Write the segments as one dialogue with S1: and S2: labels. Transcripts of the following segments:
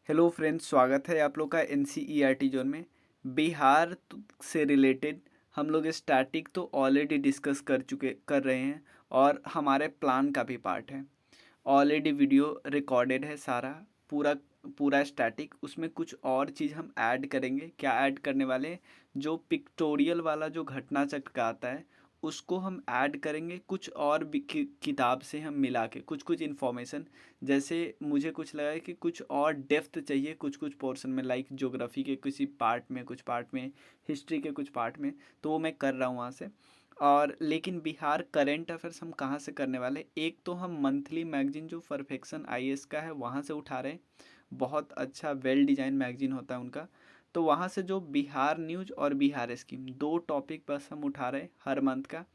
S1: Hello friends, स्वागत है आप लोग का एन जोन में। बिहार से रिलेटेड हम लोग स्टैटिक तो ऑलरेडी डिस्कस कर रहे हैं और हमारे प्लान का भी पार्ट है। ऑलरेडी वीडियो रिकॉर्डेड है सारा, पूरा पूरा स्टैटिक। उसमें कुछ और चीज़ हम ऐड करेंगे। क्या ऐड करने वाले हैं? जो पिक्टोरियल वाला जो घटना चक्र का आता है उसको हम ऐड करेंगे, कुछ और भी किताब से हम मिला के कुछ कुछ इन्फॉर्मेशन। जैसे मुझे कुछ लगा है कि कुछ और डेप्थ चाहिए कुछ कुछ पोर्शन में, लाइक ज्योग्राफी के किसी पार्ट में, कुछ पार्ट में हिस्ट्री के कुछ पार्ट में, तो वो मैं कर रहा हूँ वहाँ से। और लेकिन बिहार करंट अफेयर्स हम कहाँ से करने वाले? एक तो हम मंथली मैगजीन जो परफेक्शन आईएएस का है वहाँ से उठा रहे हैं। बहुत अच्छा वेल डिजाइन मैगजीन होता है उनका। तो वहाँ से जो बिहार न्यूज़ और बिहार स्कीम, दो टॉपिक बस हम उठा रहे हैं हर मंथ का।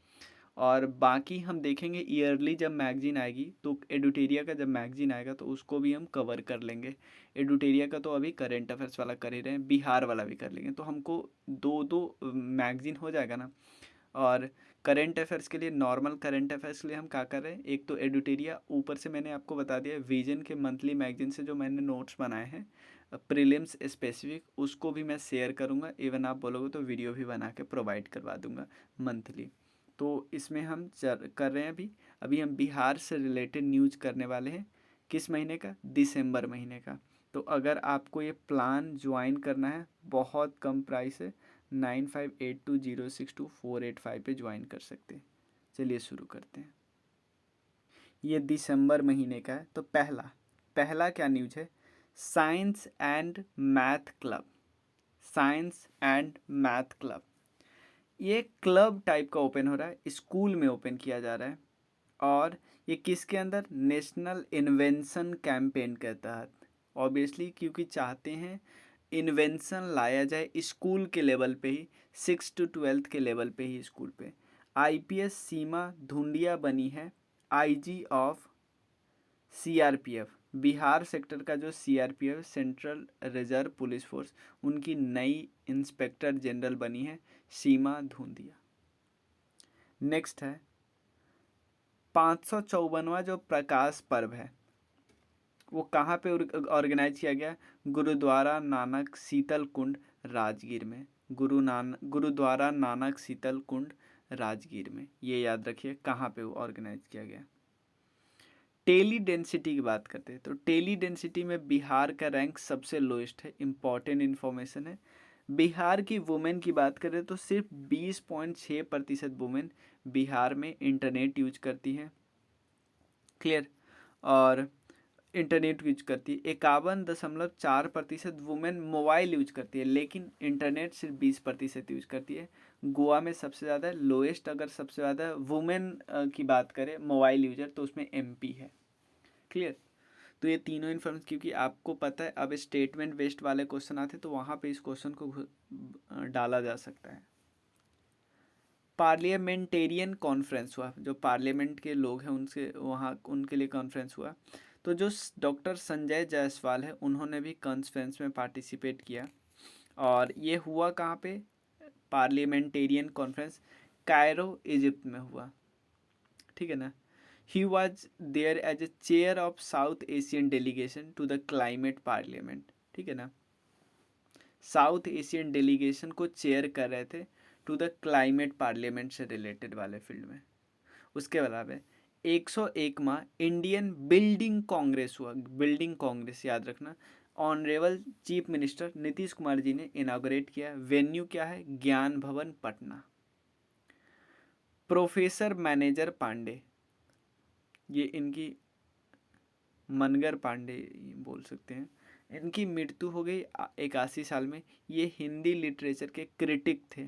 S1: और बाकी हम देखेंगे ईयरली जब मैगजीन आएगी, तो एडुटेरिया का जब मैगजीन आएगा तो उसको भी हम कवर कर लेंगे। एडुटेरिया का तो अभी करेंट अफेयर्स वाला कर ही रहे हैं, बिहार वाला भी कर लेंगे, तो हमको दो दो मैगजीन हो जाएगा ना। और करंट अफेयर्स के लिए, नॉर्मल करंट अफेयर्स के लिए हम क्या कर रहे हैं, एक तो एडुटेरिया, ऊपर से मैंने आपको बता दिया विजन के मंथली मैगजीन से जो मैंने नोट्स बनाए हैं प्रीलिम्स स्पेसिफिक, उसको भी मैं शेयर करूँगा। इवन आप बोलोगे तो वीडियो भी बना के प्रोवाइड करवा दूँगा मंथली। तो इसमें हम कर रहे हैं अभी। अभी हम बिहार से रिलेटेड न्यूज़ करने वाले हैं। किस महीने का? दिसंबर महीने का। तो अगर आपको ये प्लान ज्वाइन करना है, बहुत कम प्राइस है, 9582062485 पे ज्वाइन कर सकते हैं। चलिए शुरू करते हैं। ये दिसंबर महीने का है। तो पहला पहला क्या न्यूज़ है? Science and math club. Science and math club, ये क्लब टाइप का ओपन हो रहा है, स्कूल में ओपन किया जा रहा है। और ये किसके अंदर? नेशनल इन्वेंशन कैंपेन के तहत। ऑब्वियसली क्योंकि चाहते हैं इन्वेंशन लाया जाए स्कूल के लेवल पे ही, 6 to 12 के लेवल पे ही, स्कूल पे। आईपीएस सीमा धुंडिया बनी है IG of CRPF. Bihar sector का जो CRPF, central reserve police force, उनकी नई इंस्पेक्टर जनरल बनी है सीमा धुंधिया। नेक्स्ट है 554वां जो प्रकाश पर्व है, वो कहाँ पे ऑर्गेनाइज किया गया? गुरुद्वारा नानक शीतल कुंड, राजगीर में। गुरुद्वारा नानक शीतल कुंड, राजगीर में। ये याद रखिए कहाँ पे वो ऑर्गेनाइज किया गया। टेली डेंसिटी की बात करते हैं तो टेली डेंसिटी में बिहार का रैंक सबसे लोएस्ट है। इंपॉर्टेंट इन्फॉर्मेशन है। बिहार की वुमेन की बात करें तो सिर्फ 20.6% वुमेन बिहार में इंटरनेट यूज करती हैं। क्लियर? और इंटरनेट यूज करती है। 51.4% वुमेन मोबाइल यूज करती है, लेकिन इंटरनेट सिर्फ 20% यूज करती है। गोवा में सबसे ज़्यादा लोएस्ट, अगर सबसे ज़्यादा वुमेन की बात करें मोबाइल यूजर, तो उसमें एमपी है। क्लियर? तो ये तीनों इन्फॉर्मेशन, क्योंकि आपको पता है अब स्टेटमेंट बेस्ड वाले क्वेश्चन आते हैं तो वहाँ पे इस क्वेश्चन को डाला जा सकता है। पार्लियामेंटेरियन कॉन्फ्रेंस हुआ, जो पार्लियामेंट के लोग हैं उनसे, वहाँ उनके लिए कॉन्फ्रेंस हुआ। तो जो डॉक्टर संजय जायसवाल है उन्होंने भी कॉन्फ्रेंस में पार्टिसिपेट किया। और ये हुआ कहाँ पे? पार्लियामेंटेरियन कॉन्फ्रेंस कायरो इजिप्ट में हुआ। ठीक है ना? He was there as a chair of South Asian delegation to the climate parliament. ठीक है ना? साउथ एशियन डेलीगेशन को चेयर कर रहे थे टू द क्लाइमेट पार्लियामेंट से रिलेटेड वाले फील्ड में। उसके अलावा 101वां इंडियन बिल्डिंग कांग्रेस हुआ। बिल्डिंग कांग्रेस याद रखना। Honourable chief minister Nitish Kumar ji ने इनाग्रेट किया। वेन्यू क्या है? ज्ञान भवन पटना। प्रोफेसर मैनेजर पांडे, ये इनकी मनगर पांडे बोल सकते हैं, इनकी मृत्यु हो गई 81 साल में। ये हिंदी लिटरेचर के क्रिटिक थे।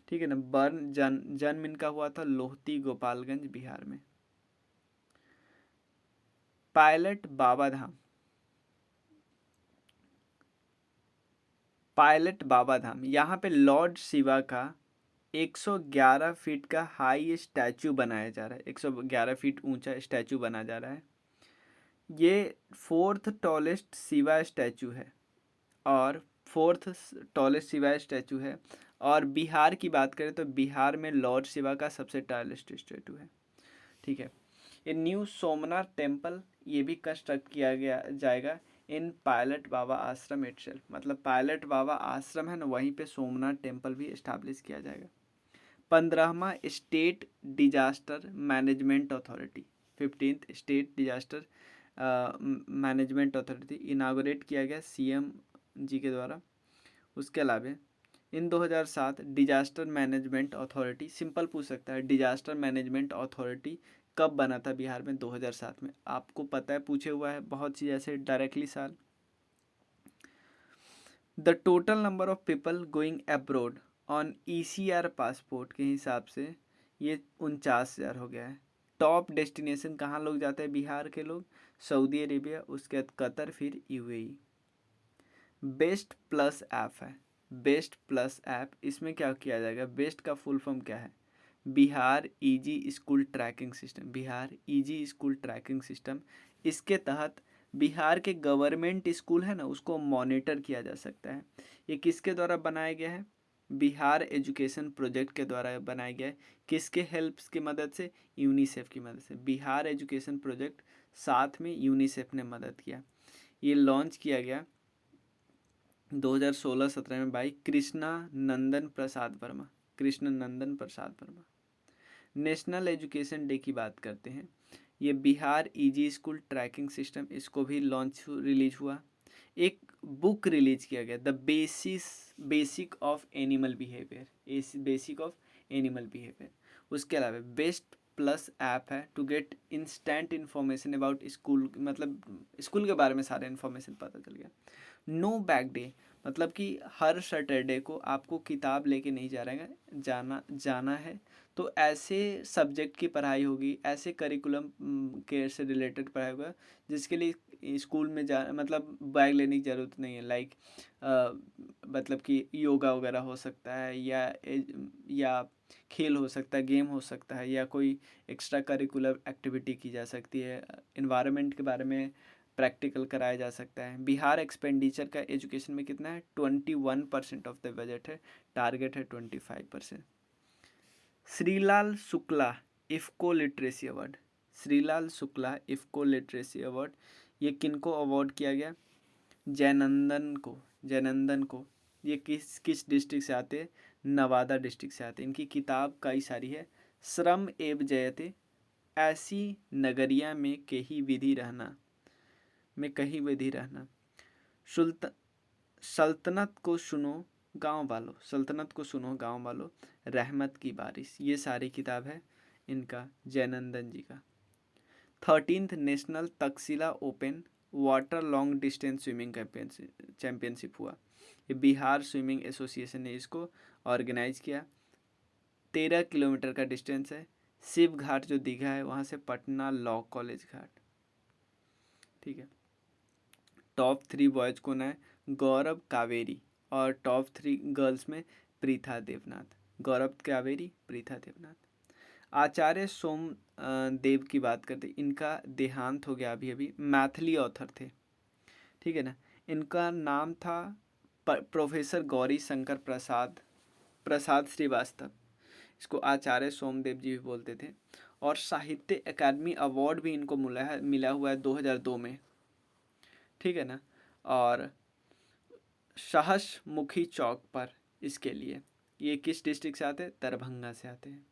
S1: ठीक है ना? बर्न जन्म इनका हुआ था लोहती, गोपालगंज, बिहार में। पायलट बाबा धाम, पायलट बाबा धाम, यहाँ पे लॉर्ड शिवा का 111 फीट का हाई स्टैचू बनाया जा रहा है। 111 फीट ऊंचा स्टैचू बना जा रहा है। ये फोर्थ टॉलेस्ट शिवा स्टैचू है, और फोर्थ टॉलेस्ट शिवा स्टैचू है। और बिहार की बात करें तो बिहार में लॉर्ड शिवा का सबसे टॉलेस्ट स्टैचू है। ठीक है? ये न्यू सोमनाथ टेम्पल, ये भी कंस्ट्रक्ट किया गया जाएगा इन पायलट बाबा आश्रम इटसेल्फ, मतलब पायलट बाबा आश्रम है ना, वहीं पे सोमनाथ टेम्पल भी इस्टेब्लिश किया जाएगा। 15वां state disaster management authority, 15th state disaster management authority inaugurate किया गया सीएम जी के द्वारा। उसके अलावा इन 2007 डिजास्टर मैनेजमेंट अथॉरिटी, सिंपल पूछ सकता है डिजास्टर मैनेजमेंट अथॉरिटी कब बना था बिहार में? 2007 में। आपको पता है, पूछे हुआ है बहुत चीज़ ऐसे डायरेक्टली साल। The total number of people going abroad on ECR passport के हिसाब से ये 49,000 हो गया है। टॉप डेस्टिनेशन कहाँ लोग जाते हैं बिहार के लोग? सऊदी अरेबिया, उसके बाद कतर, फिर UAE। बेस्ट प्लस ऐप है, बेस्ट प्लस ऐप, इसमें क्या किया जाएगा? बेस्ट का फुल फॉर्म क्या है? Bihar easy school tracking system, Bihar easy school tracking system. इसके तहत बिहार के गवर्नमेंट स्कूल है ना, उसको मॉनिटर किया जा सकता है। ये किसके द्वारा बनाया गया है? बिहार एजुकेशन प्रोजेक्ट के द्वारा बनाया गया है। किसके हेल्प की मदद से? यूनिसेफ की मदद से। बिहार एजुकेशन प्रोजेक्ट, साथ में यूनिसेफ ने मदद किया। ये लॉन्च किया गया 2016-17 में by Krishna Nandan Prasad Verma, Krishna Nandan Prasad Verma. National education day की बात करते हैं, ये Bihar easy school tracking system, इसको भी लॉन्च रिलीज हुआ। एक बुक रिलीज किया गया, the basic of animal behaviour, basic of animal behaviour. उसके अलावा बेस्ट प्लस ऐप है to get instant information about school, मतलब स्कूल के बारे में सारे इन्फॉर्मेशन पता चल गया। नो बैग डे, मतलब कि हर सैटरडे को आपको किताब लेके नहीं जाना है, तो ऐसे सब्जेक्ट की पढ़ाई होगी, ऐसे करिकुलम के से रिलेटेड पढ़ाई होगा जिसके लिए स्कूल में मतलब बैग लेने की ज़रूरत नहीं है। लाइक मतलब कि योगा वगैरह हो सकता है, या खेल हो सकता है, गेम हो सकता है, या कोई एक्स्ट्रा करिकुलर एक्टिविटी की जा सकती है। इन्वायरमेंट के बारे में प्रैक्टिकल कराया जा सकता है। बिहार एक्सपेंडिचर का एजुकेशन में कितना है? 21% ऑफ द बजट है, टारगेट है 25%। Shrilal Shukla IFFCO literacy award, Shrilal Shukla IFFCO literacy award, ये किनको अवार्ड किया गया? जयनंदन को, जयनंदन को। ये किस डिस्ट्रिक्ट से आते हैं? नवादा डिस्ट्रिक्ट से आते हैं। इनकी किताब कई सारी है, श्रम एव जयते, ऐसी नगरिया में कहीं विधि रहना, में कहीं विधि रहना, सल्तनत को सुनो गांव वालों, सल्तनत को सुनो गांव वालों, रहमत की बारिश, ये सारी किताब है इनका, जयनंदन जी का। 13th national Takshashila open water long distance swimming championship हुआ। ये बिहार स्विमिंग एसोसिएशन ने इसको ऑर्गेनाइज किया। 13 किलोमीटर का डिस्टेंस है। शिव घाट जो दीघा है वहाँ से पटना लॉ कॉलेज घाट, ठीक है। टॉप 3 बॉयज़ कौन है? गौरव कावेरी, और टॉप 3 गर्ल्स में प्रीथा देवनाथ, गौरव कावेरी, प्रीथा देवनाथ। आचार्य सोम देव की बात करते, इनका देहांत हो गया अभी अभी, मैथिली ऑथर थे, ठीक है ना। इनका नाम था प्रोफेसर गौरी शंकर प्रसाद श्रीवास्तव, इसको आचार्य सोमदेव जी भी बोलते थे। और साहित्य अकादमी अवार्ड भी इनको मिला हुआ है 2002 में, ठीक है ना। और सहसमुखी चौक पर इसके लिए, ये किस डिस्ट्रिक्ट से आते हैं? दरभंगा से आते हैं।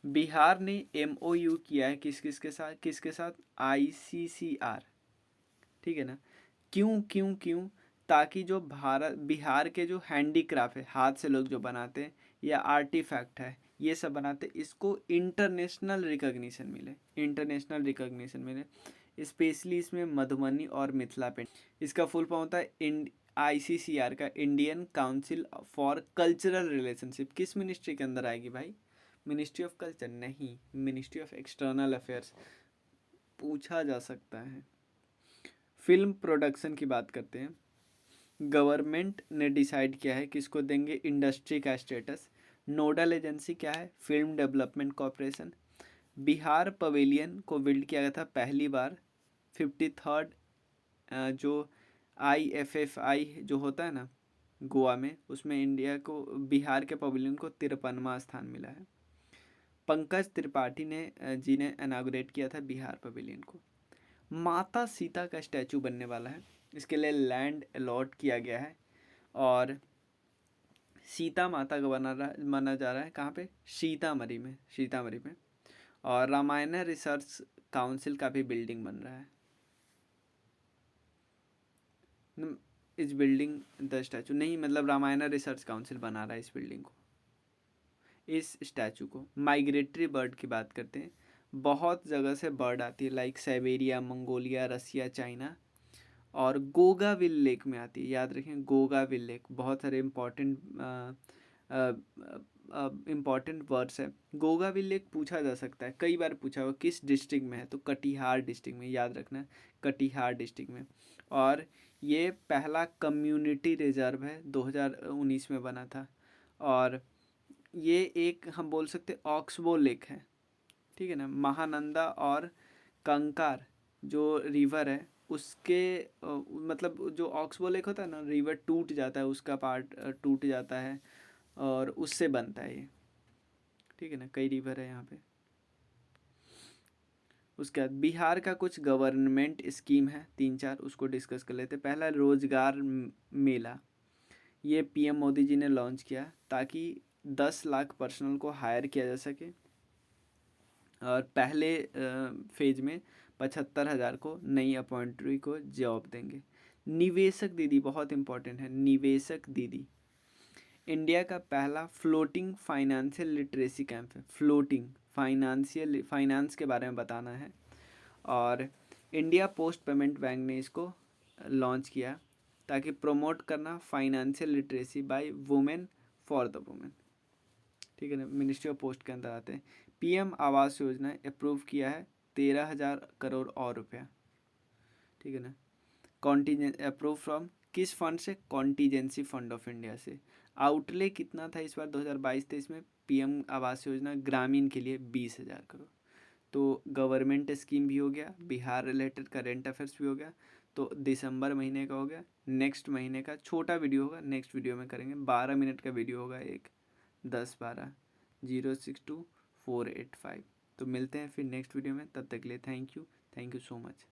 S1: बिहार ने MOU किया है किसके साथ? ICCR, ठीक है ना। क्यों? ताकि जो बिहार के जो हैंडीक्राफ्ट है, हाथ से लोग जो बनाते हैं, या आर्टिफैक्ट है, ये सब बनाते, इसको इंटरनेशनल रिकॉग्निशन मिले, स्पेशली इसमें मधुबनी और मिथिला पेंट। इसका फुल फॉर्म होता है ICCR का, Indian council for cultural relationship. किस मिनिस्ट्री के अंदर आएगी भाई? मिनिस्ट्री ऑफ कल्चर नहीं, मिनिस्ट्री ऑफ एक्सटर्नल अफेयर्स, पूछा जा सकता है। फिल्म प्रोडक्शन की बात करते हैं, गवर्नमेंट ने डिसाइड किया है कि इसको देंगे इंडस्ट्री का स्टेटस। नोडल एजेंसी क्या है? Film development corporation. Bihar pavilion को बिल्ड किया गया था पहली बार 53rd जो IFFI जो होता है ना गोवा में, उसमें इंडिया को, बिहार के पवेलियन को 53वां स्थान मिला है। पंकज त्रिपाठी ने जी ने इनागुरेट किया था बिहार पवेलियन को। माता सीता का स्टैचू बनने वाला है, इसके लिए लैंड अलॉट किया गया है। और सीता माता का माना जा रहा है कहाँ पे, सीतामढ़ी में। और रामायण रिसर्च काउंसिल का भी बिल्डिंग बन रहा है। इस बिल्डिंग द स्टैचू नहीं, मतलब रामायण रिसर्च काउंसिल बना रहा है इस बिल्डिंग को, इस स्टैचू को। माइग्रेटरी बर्ड की बात करते हैं, बहुत जगह से बर्ड आती है, लाइक साइबेरिया, मंगोलिया, रसिया, चाइना, और गोगाविल लेक में आती है। याद रखें, गोगाविल लेक, बहुत सारे इम्पॉर्टेंट वर्ड्स है। गोगाविल लेक पूछा जा सकता है, कई बार पूछा हुआ किस डिस्ट्रिक्ट में है, तो कटिहार डिस्ट्रिक्ट में, याद रखना है, कटिहार डिस्ट्रिक्ट में। और ये पहला कम्युनिटी रिजर्व है, 2019 में बना था। और ये एक हम बोल सकते ऑक्सबो लेक है, ठीक है ना। महानंदा और कंकार जो रिवर है उसके मतलब जो ऑक्सबो लेक होता है ना, रिवर टूट जाता है, उसका पार्ट टूट जाता है और उससे बनता है ये, ठीक है ना। कई रिवर है यहाँ पे। उसके बाद बिहार का कुछ गवर्नमेंट स्कीम है 3-4, उसको डिस्कस कर लेते हैं। पहला रोजगार मेला, ये पीएम मोदी जी ने लॉन्च किया ताकि 10 लाख पर्सनल को हायर किया जा सके। और पहले फेज में 75,000 को नई अपॉइंट्री को जॉब देंगे। निवेशक दीदी बहुत इंपॉर्टेंट है, निवेशक दीदी इंडिया का पहला फ्लोटिंग फाइनेंशियल लिटरेसी कैंप है। फ्लोटिंग फाइनेंस के बारे में बताना है। और इंडिया पोस्ट पेमेंट बैंक ने इसको लॉन्च किया ताकि प्रमोट करना financial literacy by women for the women, ठीक है ना। मिनिस्ट्री ऑफ पोस्ट के अंदर आते हैं। पीएम आवास योजना अप्रूव किया है 13,000 करोड़ और रुपया, ठीक है ना। कॉन्टीजेंट अप्रूव फ्रॉम किस फंड से, कॉन्टीजेंसी फंड ऑफ इंडिया से। आउटले कितना था इस बार 2022-23 में पीएम आवास योजना ग्रामीण के लिए, 20,000 करोड़। तो गवर्नमेंट स्कीम भी हो गया, बिहार रिलेटेड करेंट अफेयर्स भी हो गया। तो दिसंबर महीने का हो गया। नेक्स्ट महीने का छोटा वीडियो होगा, नेक्स्ट वीडियो में करेंगे, 12 मिनट का वीडियो होगा एक, 10-12-062-485। तो मिलते हैं फिर नेक्स्ट वीडियो में, तब तक के लिए थैंक यू सो मच।